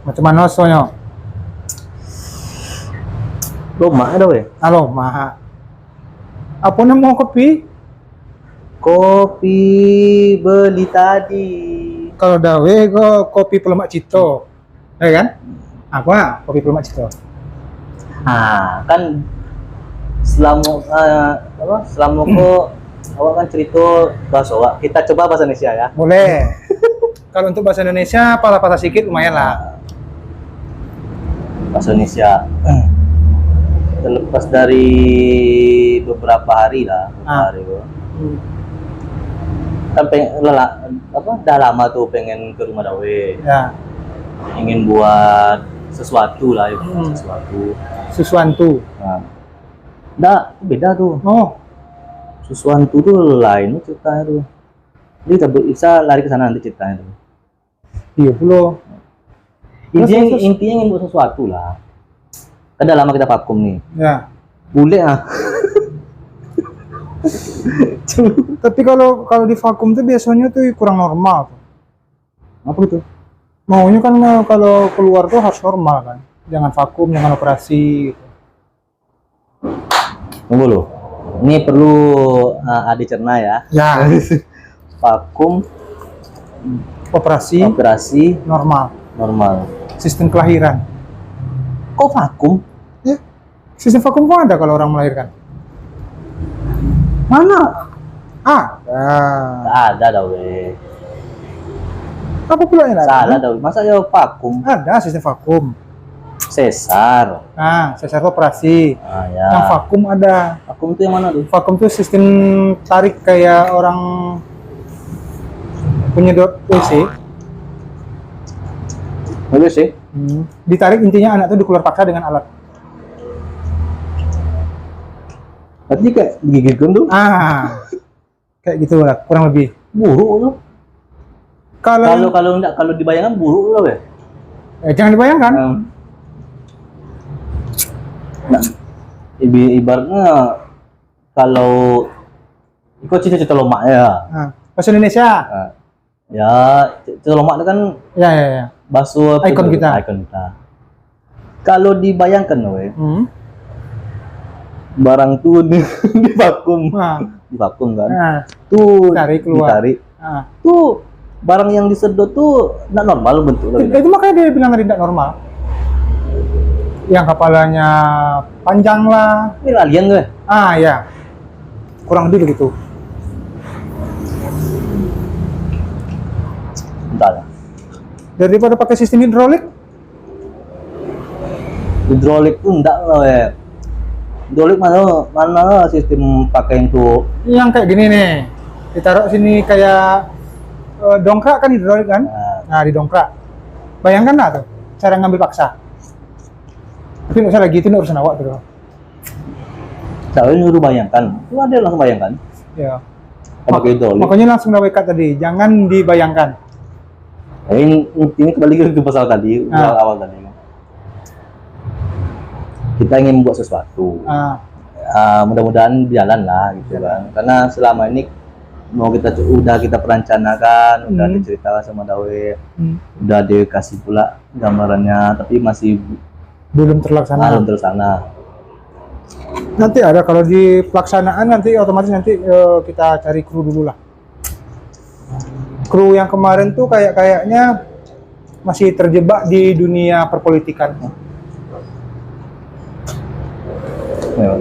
Macam mana soalnya? Loma ada weh. Halo, maha. Apa nama kopi? Kopi beli tadi. Kalau dawe go kopi pelemak cito. Ya kan? Apa? Kopi pelemak cito. Kan selama selama awak kan cerita bahasa awak. Kita coba bahasa Indonesia ya. Boleh. Kalau untuk bahasa Indonesia, patah-patah sedikit lumayan lah. Bahasa Indonesia. Terlepas dari beberapa hari lah, hari itu. Kan dah lama tuh pengen ke rumah Dawe. Ya. Ingin buat sesuatu lah, Sesuatu. Nah, beda tuh. Oh, Sesuatu tuh lain ceritanya tuh. Jadi kita bisa lari ke sana nanti ceritanya tuh. iya pula. Intinya ingin buat sesuatu lah. Kan udah lama kita vakum nih. Ya. Boleh ah. Tapi kalau di vakum tuh biasanya tuh kurang normal. Apa itu? Maunya kan kalau keluar tuh harus normal kan. Jangan vakum, jangan operasi. Gitu. Tunggu lo. Ini perlu dicerna ya. Ya. Vakum, Operasi normal. Sistem kelahiran. Kok vakum? Ya. Sistem vakum kok ada kalau orang melahirkan? Mana? Ada. Ada Dawe. Apa pula yang ada? Salah Dawe. Masa ya vakum? Ada sistem vakum. Sesar. Sesar itu operasi. Ya. Yang vakum ada. Vakum itu yang mana tuh? Vakum itu sistem tarik kayak orang penyedot WC. Bagus sih. Ditarik, intinya anak itu dikeluar paksa dengan alat. Berarti kayak digigitkan tuh? Kayak gitu lah, kurang lebih. Buruk tuh. Kalau Kalau dibayangkan buruk lah ya. jangan dibayangkan. Nah, ibaratnya kalau ikut cita-cita lomak ya. Bahasa Indonesia. Ya, cita lomak itu kan Ya. bakso Ikon kita. Kalau dibayangkan we, barang tuh di vakum. Di vakum kan. Tuh ditarik. Tuh barang yang disedot tuh enggak normal bentuknya. Itu makanya dia bilang tadi tidak normal. Yang kepalanya panjang lah. Ini alien gue. Ya. Kurang lebih begitu. Entah lah. Daripada pakai sistem hidrolik. Hidrolik tuh enggak lah ya. Hidrolik mana sistem pakai itu. Yang kayak gini nih. Ditaruh sini kayak dongkrak kan hidrolik kan? Nah, didongkrak. Bayangkan lah tuh cara ngambil paksa. Tapi nggak usah lagi, itu urusan awak tuh. Saya nyuruh bayangkan. Itu ada langsung bayangkan. Ya. Pakai hidrolik. Makanya langsung kat tadi, jangan dibayangkan. Ini kembali ke pasal tadi, awal tadi. Kita ingin membuat sesuatu. Mudah-mudahan jalan lah gitu kan. Karena selama ini udah kita perencanakan, udah diceritakan sama Dawe, udah dikasih pula gambarannya, tapi masih belum terlaksana. Nanti ada kalau di pelaksanaan nanti otomatis nanti kita cari kru dulu lah. Kru yang kemarin tuh kayaknya masih terjebak di dunia perpolitikan. Ya,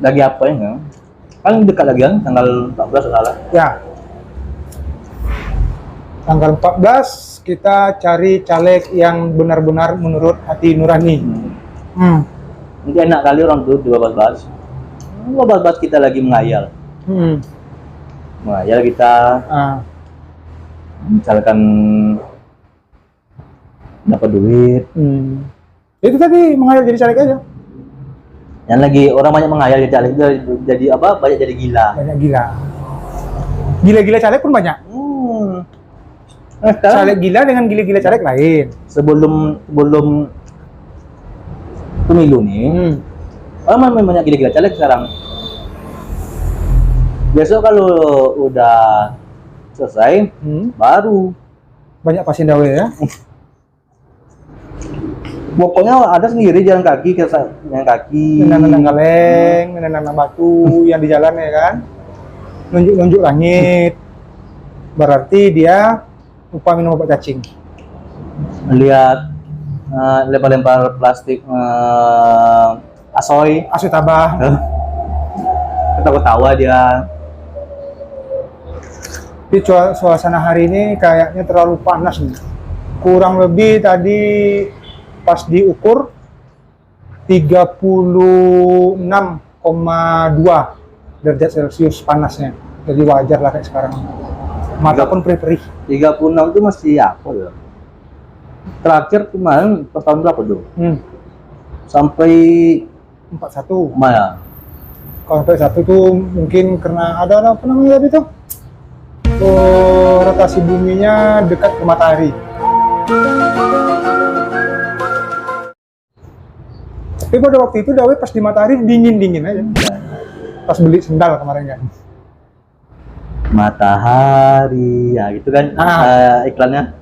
lagi apa ya? Paling dekat lagi kan tanggal 14 salah. Ya. Tanggal 14 kita cari caleg yang benar-benar menurut hati nurani. Nanti enak kali orang tuh 12 kita lagi menghayal. Menghayal kita misalkan dapat duit. Itu tadi menghayal jadi caleg aja. Yang lagi orang banyak menghayal jadi caleg jadi apa? Banyak jadi gila. Banyak gila. Gila-gila caleg pun banyak. Caleg gila dengan gila-gila caleg lain. Sebelum pemilu nih, orang main banyak gila-gila caleg sekarang. Besok kalau udah selesai, baru banyak pasien dawe ya. Pokoknya ada sendiri jalan kaki, jalan kaki. Nenang kaleng, nenang batu yang di jalan ya kan. Nunjuk-nunjuk langit. Berarti dia lupa minum obat cacing. Lihat lempar-lempar plastik asoy tabah. ketawa dia. Tapi suasana hari ini kayaknya terlalu panas nih. Kurang lebih tadi pas diukur 36,2 derajat Celcius panasnya. Jadi wajar lah kayak sekarang. Mata pun perih-perih. 36 itu masih apa ya? Terakhir kemarin pas tahun berapa tuh? Sampai 41. Maya. Kalau sampai 1 tuh mungkin karena ada apa namanya tadi tuh? Rotasi buminya dekat ke matahari. Tapi pada waktu itu Dawe pas di matahari dingin-dingin aja. Pas beli sendal kemarin kan. Matahari, ya gitu kan iklannya.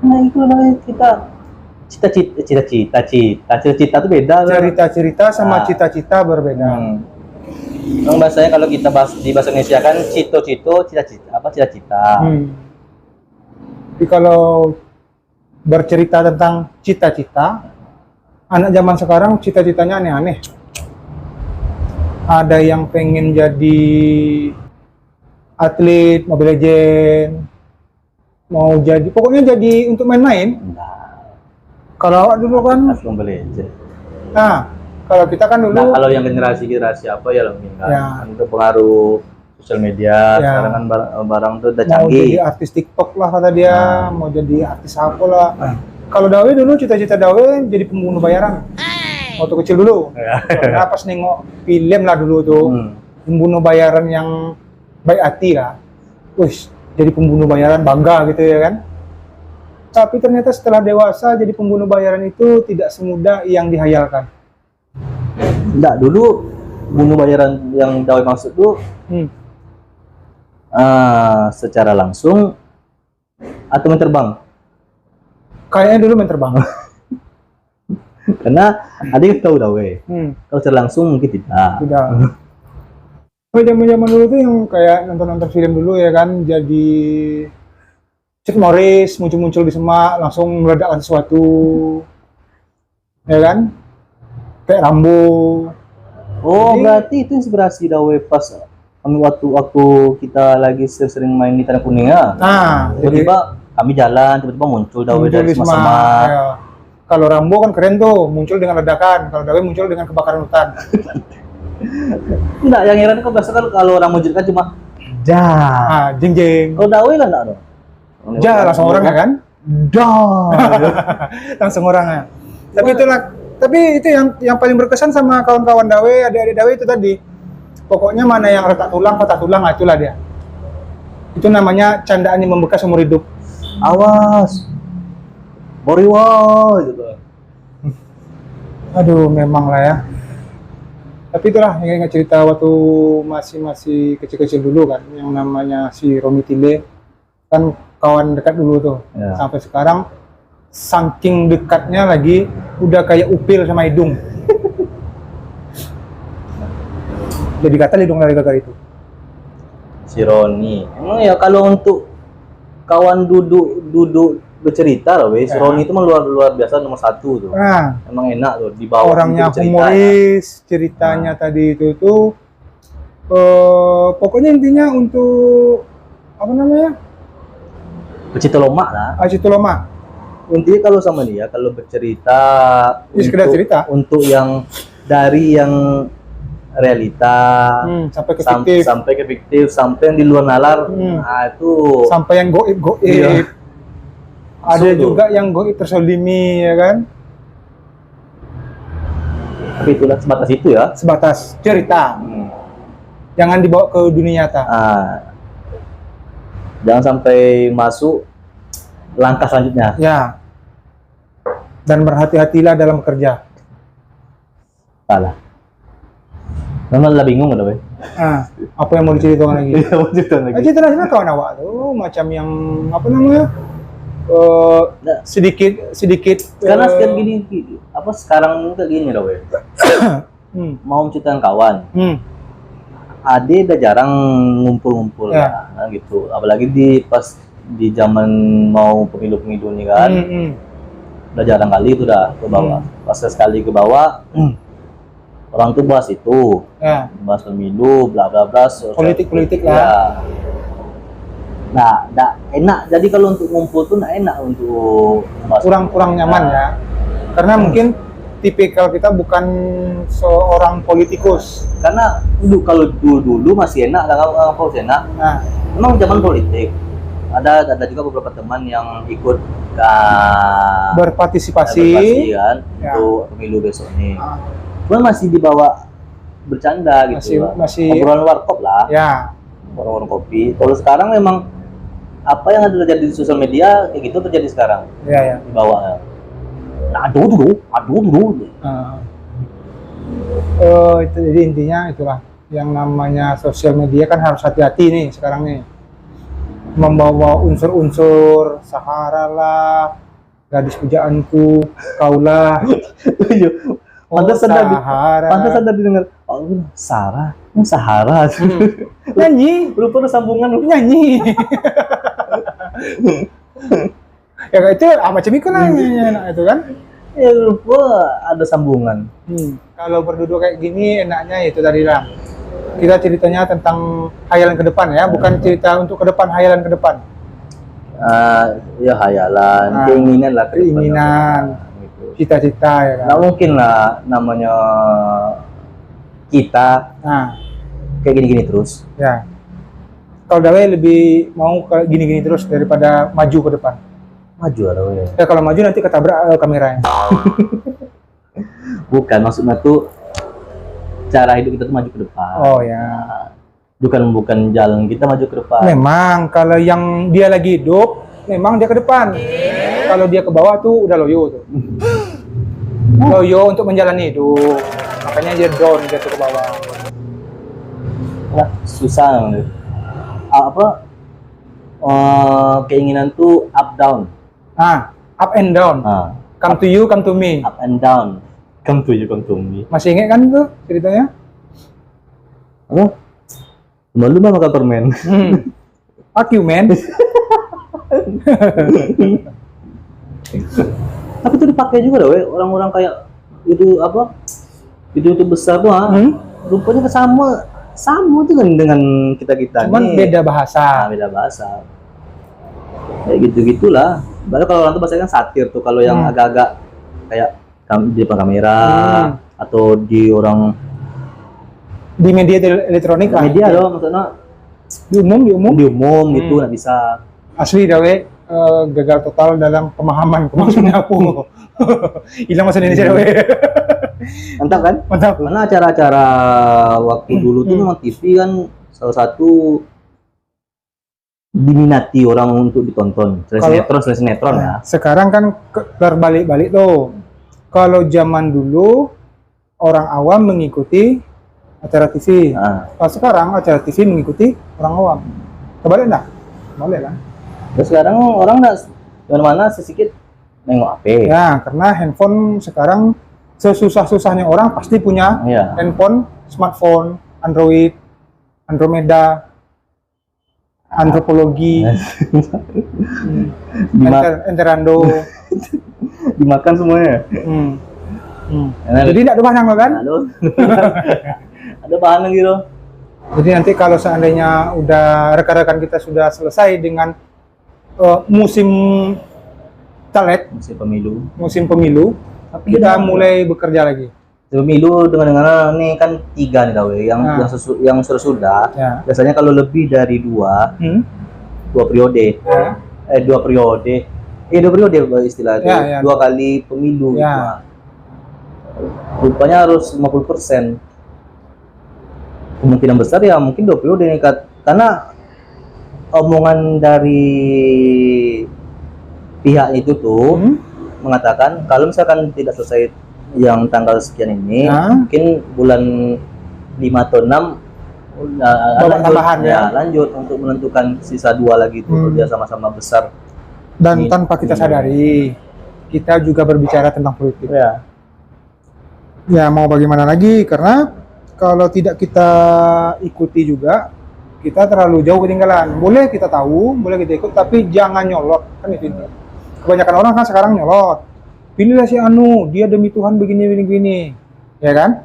Nah itu namanya kita cita-cita itu beda. Cerita-cerita sama cita-cita berbeda. Yang bahasanya kalau kita di bahasa Indonesia kan cito-cito, cita-cita. Tapi kalau bercerita tentang cita-cita, anak zaman sekarang cita-citanya aneh-aneh. Ada yang pengen jadi atlet Mobile Legend, mau jadi, pokoknya jadi untuk main-main. Kalau awak dulu kan Mobile Legend. Nah, kalau kita kan dulu. Nah, kalau yang generasi apa ya lebih kan itu pengaruh sosial media. Sekarang kan barang tuh udah canggih. Mau jadi artis TikTok lah kata dia, mau jadi artis apa lah. Kalau Dawe dulu cita-cita Dawe jadi pembunuh bayaran. Waktu kecil dulu. Karena pas nengok film lah dulu tuh, pembunuh bayaran yang baik hati lah. Wih, jadi pembunuh bayaran bangga gitu ya kan. Tapi ternyata setelah dewasa jadi pembunuh bayaran itu tidak semudah yang dihayalkan. Enggak, dulu bunuh bayaran yang Dawe maksud tuh secara langsung atau main terbang? Kayaknya dulu main terbang. Karena ada yang tahu Dawe. Kalau secara langsung mungkin tidak. Zaman dulu tuh yang kayak nonton film dulu ya kan, jadi Chuck Norris muncul di semak langsung meledakkan sesuatu, ya kan? Kayak Rambo. Oh, jadi, berarti itu inspirasi Dawe pas waktu kita lagi sering main di Tanah Kuning ya. Nah, tiba-tiba kami jalan, tiba-tiba muncul Dawe dari semak-semak. Ya. Kalau Rambo kan keren tuh, muncul dengan ledakan. Kalau Dawe muncul dengan kebakaran hutan. Enggak, yang heran kok biasa kalau orang muncul kan cuma jeng. Kalau Dawe kan enggak dong. Langsung orangnya kan? Langsung orangnya. Tapi itu yang paling berkesan sama kawan-kawan Dawe, adik-adik Dawe itu tadi. Pokoknya mana yang retak tulang, patah tulang, itulah dia. Itu namanya candaan yang membekas umur hidup. Awas. Boriwa gitu. Aduh, memang lah ya. Tapi itulah yang ingat cerita waktu masih kecil-kecil dulu kan, yang namanya si Romi Tile kan kawan dekat dulu tuh. Sampai sekarang saking dekatnya lagi udah kayak upil sama hidung. Jadi kata hidung dari gagal itu. Si Roni. Emang ya kalau untuk kawan duduk bercerita loh, si Roni itu luar biasa nomor 1 tuh. Emang enak tuh dibawa orangnya humoris, ceritanya tadi itu tuh pokoknya intinya untuk apa namanya? Bercerita lomak lah. Cerita lomak. Intinya kalau sama dia kalau bercerita sekedar cerita untuk yang dari yang realita sampai ke fiktif sampai yang di luar nalar. Nah, itu sampai yang goib. Ada juga yang goib tersolimi ya kan. Tapi itulah sebatas itu ya. Sebatas cerita. Jangan dibawa ke dunia nyata. Jangan sampai masuk langkah selanjutnya. Ya. Dan berhati-hatilah dalam bekerja. Salah. Memang lah bingung kan, Wei? Apa yang mau diceritakan lagi? Iya, mau cerita lagi. Cerita kawan awak tuh macam yang apa namanya? Sedikit Karena sekarang gini, apa sekarang kayak gini lah, Wei. Mau ceritakan kawan. Ade udah jarang ngumpul-ngumpul Ya. lah, gitu. Apalagi pas di zaman mau pemilu-pemilu nih kan. Udah jarang kali itu udah ke bawah. Pas sekali ke bawah, orang tuh bahas itu, bahas pemilu, bla bla bla, politik lah. Ya. Nah, enak. Jadi kalau untuk ngumpul tuh enak untuk kurang nyaman ya, karena mungkin tipikal kita bukan seorang politikus. Karena kalau dulu masih enak, nggak enak. Memang zaman politik. Ada juga beberapa teman yang ikut berpartisipasi kan untuk pemilu besok nih. Cuman masih dibawa bercanda gitu, masih obrolan warkop lah. Ya. Warung kopi. Kalau sekarang memang apa yang ada terjadi di sosial media kayak gitu terjadi sekarang. Ya. Dibawa. Nah, aduh dulu. Jadi intinya itulah yang namanya sosial media kan harus hati-hati nih sekarang nih. Membawa unsur-unsur Sahara lah, gadis pujaanku, kaulah. Pantas ada didengar. Oh, Sarah, Sahara. Nyanyi, lupa sambungan lu nyanyi. Ya itu macam itu nanya itu kan. Ya lupa ada sambungan. Kalau berduduk kayak gini enaknya itu tadi lah. Kita ceritanya tentang hayalan ke depan ya, bukan cerita untuk ke depan, hayalan ke depan. Ya hayalan, keinginan, cita-cita ya kan. Nggak mungkin lah namanya kita kayak gini-gini terus. Ya. Kalau Dawe lebih mau kayak gini-gini terus daripada maju ke depan. Maju ada ya. Kalau maju nanti ketabrak kameranya. Bukan, maksudnya tuh cara hidup kita tuh maju ke depan. Oh ya. Bukan jalan kita maju ke depan. Memang kalau yang dia lagi hidup, memang dia ke depan. Kalau dia ke bawah tuh udah loyo tuh. Loyo untuk menjalani hidup. Makanya dia down, dia tuh ke bawah. Nah, susah. Keinginan tuh up down. Up and down. Come to you, come to me. Up and down. Come to you, come to me. Masih ingat kan tuh ceritanya? Malu mah makan permen. Fuck you, man. Tapi itu dipakai juga loh, orang-orang kayak itu apa? Itu besar tuh, rupanya sama tuh dengan kita cuman nih. Beda bahasa. Beda bahasa. Kayak gitu-gitulah. Padahal kalau orang tuh bahasanya kan satir tuh, kalau yang agak-agak kayak di depan kamera atau di media elektronik lah. Media loh, maksudnya di umum itu nggak bisa. Asli Dawe gagal total dalam pemahaman maksudnya aku. Hilang bahasa Indonesia Dawe. Mantap kan? Mantap. Karena acara-acara waktu dulu tuh memang TV kan salah satu diminati orang untuk ditonton. Sinetron ya. Sekarang kan terbalik-balik tuh. Kalau zaman dulu orang awam mengikuti acara TV. Kalau sekarang acara TV mengikuti orang awam. Kebalik enggak? Boleh lah. Terus sekarang orang enggak mana sedikit nengok HP. Ya, karena handphone sekarang sesusah-susahnya orang pasti punya handphone, smartphone, Android, Andromeda, antropologi, Enterando. Dimakan semuanya. Jadi tidak ada bahan kan? Ada bahan gitu. Jadi nanti kalau seandainya udah rekan-rekan kita sudah selesai dengan musim talet, musim pemilu, kita mulai bekerja lagi. Pemilu dengan nih kan 3 nih Dawe, yang sudah. Biasanya kalau lebih dari 2 periode. 2 periode istilahnya. 2 kali pemilu. Rupanya harus 50%. Kemungkinan besar ya mungkin 2 periode nih, karena omongan dari pihak itu tuh mengatakan kalau misalkan tidak selesai yang tanggal sekian ini, mungkin bulan 5 atau 6 tambahan lanjut untuk menentukan sisa 2 lagi itu dia sama-sama besar. Dan tanpa kita sadari, kita juga berbicara tentang politik. Ya mau bagaimana lagi, karena kalau tidak kita ikuti juga, kita terlalu jauh ketinggalan. Boleh kita tahu, boleh kita ikut, tapi jangan nyolot, kan itu. Kebanyakan orang kan sekarang nyolot. Pilihlah si anu, dia demi Tuhan begini, ya kan?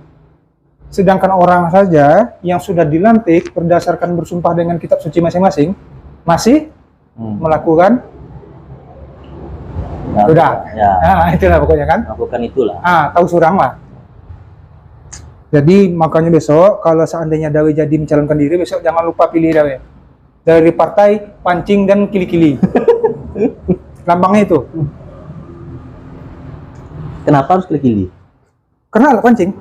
Sedangkan orang saja yang sudah dilantik berdasarkan bersumpah dengan kitab suci masing-masing, masih melakukan nah itulah pokoknya kan. Melakukan itulah. Tahu surang lah. Jadi makanya besok kalau seandainya Dawe jadi mencalonkan diri, besok jangan lupa pilih Dawe dari partai Pancing dan Kili-Kili. Lambangnya itu. Kenapa harus Kili-Kili? Karena alat pancing.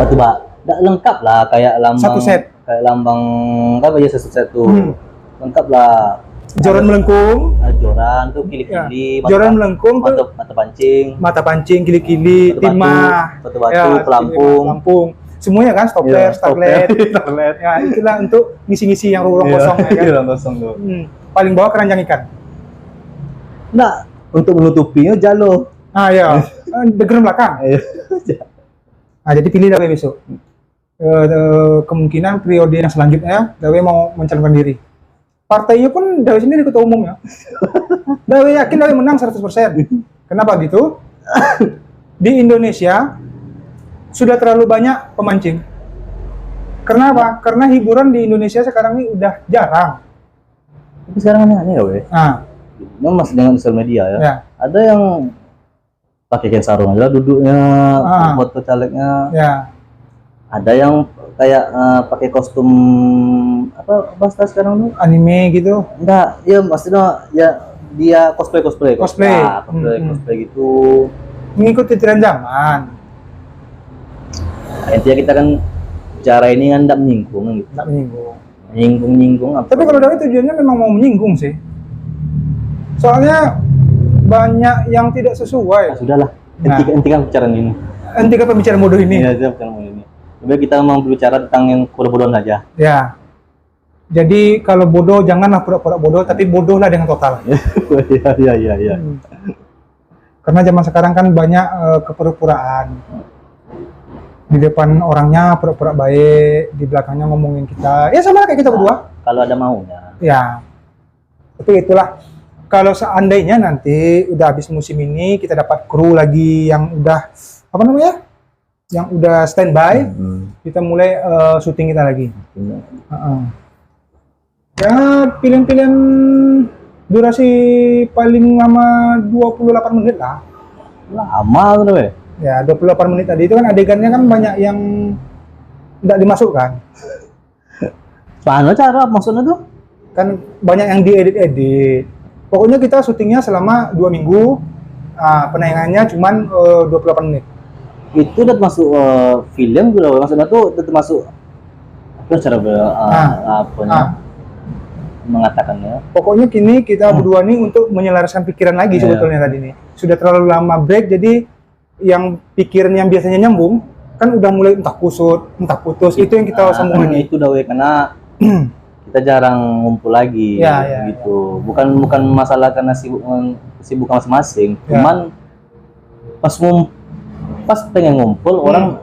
Batu bak, tidak lengkap lah kayak lambang. Satu set. Kayak lambang apa ya satu set tuh. Lengkap lah. Joran melengkung. Joran tuh Kili-Kili. Joran melengkung tuh mata pancing, Kili-Kili, timah, batu pelampung. Semuanya kan stopper, starlet. Ya itulah untuk ngisi-ngisi yang ruang kosong ya kan. Kosong tuh. Paling bawah keranjang ikan. Nah, untuk menutupinya jalo. Ya. Deger belakang. Jadi pilih Dawe besok. Kemungkinan periode yang selanjutnya Dawe mau mencalonkan diri. Partainya pun Dawe sendiri ketua umum ya. Dawe yakin Dawe menang 100%. Kenapa gitu? Di Indonesia sudah terlalu banyak pemancing. Kenapa? Karena hiburan di Indonesia sekarang ini udah jarang. Tapi sekarang aneh ya, weh. Memang masih dengan sosial media ya. Ada yang pakai kain sarung aja duduknya, foto calegnya. Ada yang kayak pakai kostum apa bahasa sekarang tuh? Anime gitu. Enggak, ya maksudnya ya dia cosplay gitu. Mengikuti tren zaman. Intinya kita kan bicara ini kan tidak menyinggung gitu. Tidak menyinggung. Menyinggung apa? Tapi kalau Dawe tujuannya memang mau menyinggung sih. Soalnya banyak yang tidak sesuai. Sudahlah, hentikan pembicaraan ini. Hentikan pembicaraan bodoh ini. Iya, pembicaraan bodoh ini. Lebih kita mau berbicara tentang yang bodoh-bodohan saja. Ya. Jadi kalau bodoh janganlah pura-pura bodoh, tapi bodohlah dengan total. Iya. Karena zaman sekarang kan banyak kepura-puraan. Di depan orangnya pura-pura baik, di belakangnya ngomongin kita. Ya sama kayak kita berdua. Kalau ada maunya. Ya. Tapi itulah. Kalau seandainya nanti udah habis musim ini kita dapat kru lagi yang udah apa namanya? Yang udah standby, kita mulai syuting kita lagi. Ya film-film durasi paling lama 28 menit lah. Lama tuh, weh. Ya 28 menit tadi itu kan adegannya kan banyak yang tidak dimasukkan. Mana cara maksudnya tuh? Kan banyak yang diedit-edit. Pokoknya kita syutingnya selama 2 minggu, penayangannya cuma 28 menit. Itu udah masuk film gitu, maksudnya tuh udah masuk apa cara mengatakannya. Pokoknya kini kita berdua nih untuk menyelaraskan pikiran lagi sebetulnya tadi nih. Sudah terlalu lama break, jadi yang pikiran yang biasanya nyambung kan udah mulai entah kusut, entah putus. Itu yang kita sambungin. Itu Dawe karena kita jarang ngumpul lagi gitu. Bukan masalah karena sibuk masing-masing, cuman pas pengen ngumpul orang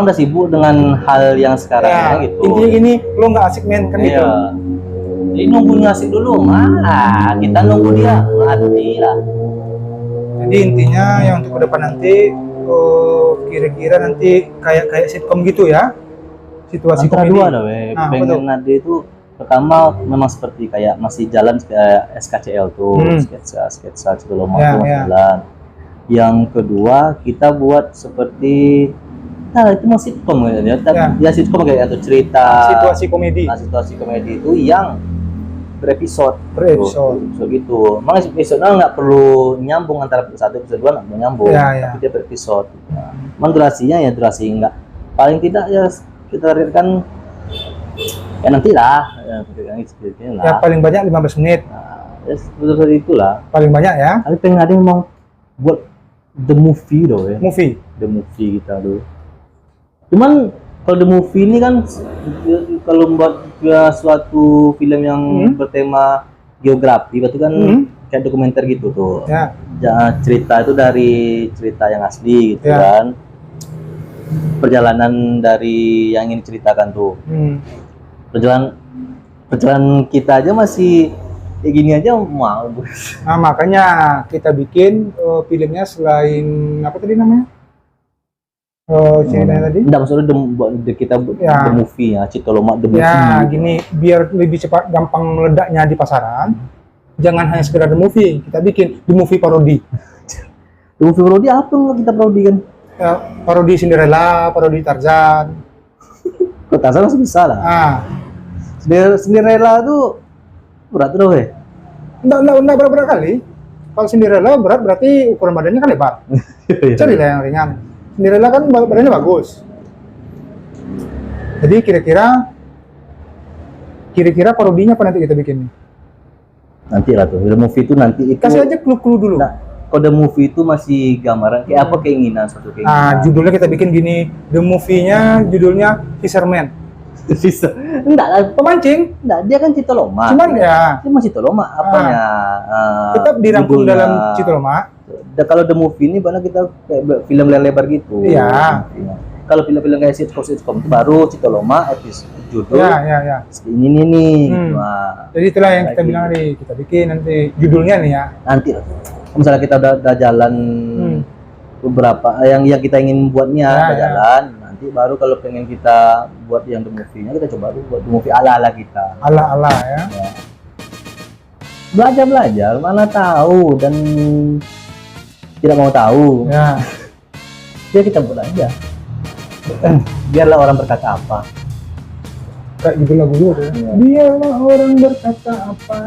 udah sibuk dengan hal yang sekarang gitu. Intinya gini, lo nggak asik men kan gitu. Jadi nunggu ngasih dulu, kita nunggu dia mati lah. Jadi intinya yang untuk ke depan nanti kira-kira nanti kayak sitkom gitu ya, situasi antara komedi. Dua pengen nanti itu pertama memang seperti kayak masih jalan kayak SKCL tuh, sketsa sebelum jalan. Yang kedua kita buat seperti itu masih sitkom ya sitkom kayak atau cerita situasi komedi itu yang berepisode gitu. Memang episode-nya nggak perlu nyambung antara satu episode dua, nggak perlu nyambung, tapi dia berepisode. Durasinya ya durasi nggak, paling tidak ya kita kan ya nantilah ya paling banyak 15 menit. Ya, seperti itulah. Paling banyak ya. Tapi pengen ada yang mau buat the movie doh ya. Movie. The movie kita tuh. Cuman kalau the movie ini kan kalau membuat suatu film yang bertema geografi, itu kan kayak dokumenter gitu tuh. Ya. Cerita itu dari cerita yang asli gitu kan. Perjalanan dari yang ingin diceritakan tuh. Perjalanan kita aja masih kayak gini aja mau. Nah, makanya kita bikin filmnya selain apa tadi namanya? Ceritanya tadi? Enggak, maksudnya kita the movie ya, Citoloma the movie. Ya, gini biar lebih cepat gampang meledaknya di pasaran. Jangan hanya sekedar the movie, kita bikin the movie parodi. The movie parodi apa yang kita parodikan? Ya, parodi Cinderella, parodi Tarzan. Kok Tarzan masih bisa lah. Cinderella tuh berat tuh ya? Enggak berat kali. Kalau Cinderella berat berarti ukuran badannya kan lebar. Carilah yang ringan. Cinderella kan badannya bagus. Jadi kira-kira parodinya apa nanti kita bikin? Nanti lah tuh, the movie itu nanti itu. Kasih aja clue dulu. Nah, kalau the movie itu masih gambaran kayak apa keinginan suatu keinginan. Nah, judulnya kita bikin gini, the movie-nya judulnya Fisherman. Bisa. Enggak lah, pemancing. Enggak, dia kan Citoloma. Cuman ya. Dia masih Citoloma apanya? Tetap dirangkum dalam Citoloma. Kalau the movie ini karena kita kayak film lebar gitu. Iya. Kalau film-film kayak sitcom itu baru Citoloma episode judul. Ya. Ini nih. Nah, jadi itulah yang kita bilang tadi, kita bikin nanti judulnya nih ya. Nanti lah. Misalnya kita udah jalan beberapa yang kita ingin buatnya jalan, nanti baru kalau pengen kita buat yang the movie-nya kita coba dulu buat the movie ala-ala kita. Ala-ala ya. Belajar, mana tahu dan tidak mau tahu. Ya. Ya kita buat aja. Biarlah orang berkata apa. Kayak gitu lagu dulu tuh. Ya. Biarlah orang berkata apa.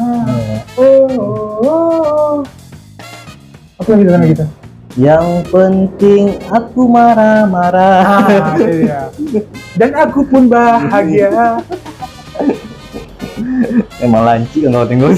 Apa yang kita kita? Yang penting aku marah-marah. Iya. Dan aku pun bahagia. Emang lanci kan kalau tinggal.